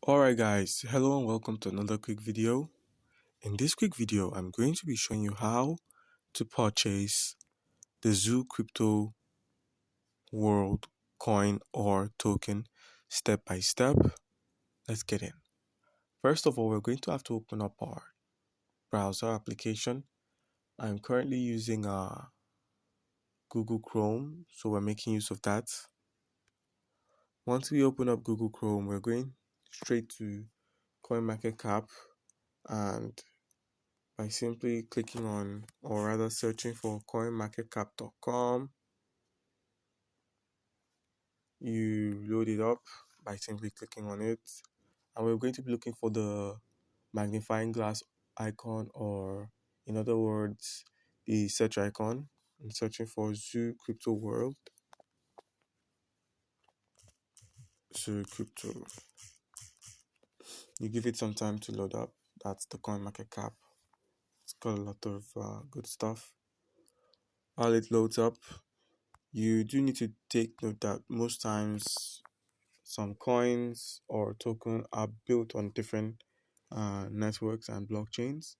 Alright guys, hello and welcome to another quick video. In this quick video, I'm going to be showing you how to purchase the Zoo Crypto World coin or token step by step. Let's get in. First of all, we're going to have to open up our browser application. I'm currently using Google Chrome, so we're making use of that. Once we open up Google Chrome, we're going straight to CoinMarketCap, and by simply clicking on, or rather searching for coinmarketcap.com, you load it up by simply clicking on it, and we're going to be looking for the magnifying glass icon, or in other words, the search icon. I'm searching for Zoo Crypto World. Zoo Crypto. You give it some time to load up. That's the CoinMarketCap. It's got a lot of good stuff. While it loads up, you do need to take note that most times some coins or token are built on different networks and blockchains.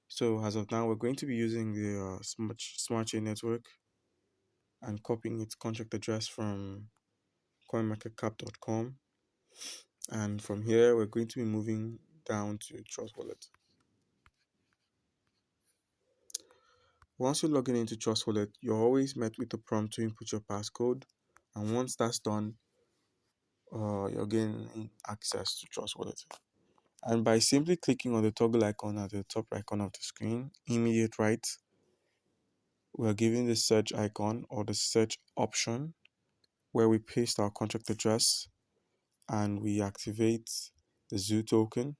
So as of now, we're going to be using the smart chain network and copying its contract address from coinmarketcap.com. And from here, we're going to be moving down to Trust Wallet. Once you log into Trust Wallet, you're always met with a prompt to input your passcode. And once that's done, you're gaining access to Trust Wallet. And by simply clicking on the toggle icon at the top right corner of the screen, immediate right, we're given the search icon or the search option where we paste our contract address and we activate the Zoo token.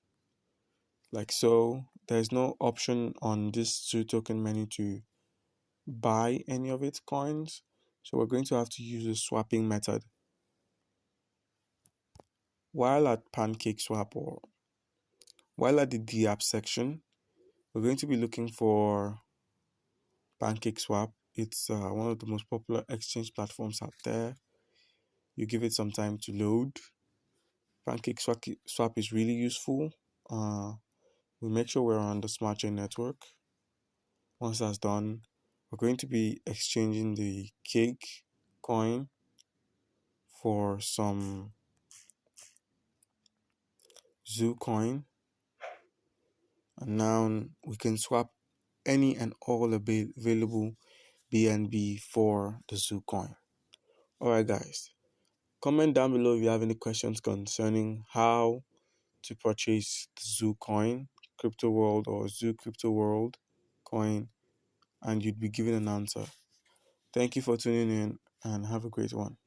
Like so, there's no option on this Zoo token menu to buy any of its coins. So we're going to have to use the swapping method. While at PancakeSwap, or while at the DApp section, we're going to be looking for PancakeSwap. It's one of the most popular exchange platforms out there. You give it some time to load. PancakeSwap is really useful. We make sure we're on the smart chain network. Once that's done, we're going to be exchanging the cake coin for some Zoo coin. And now we can swap any and all available BNB for the Zoo coin. Alright guys, comment down below if you have any questions concerning how to purchase the Zoo coin, Crypto World or Zoo Crypto World coin, and you'd be given an answer. Thank you for tuning in and have a great one.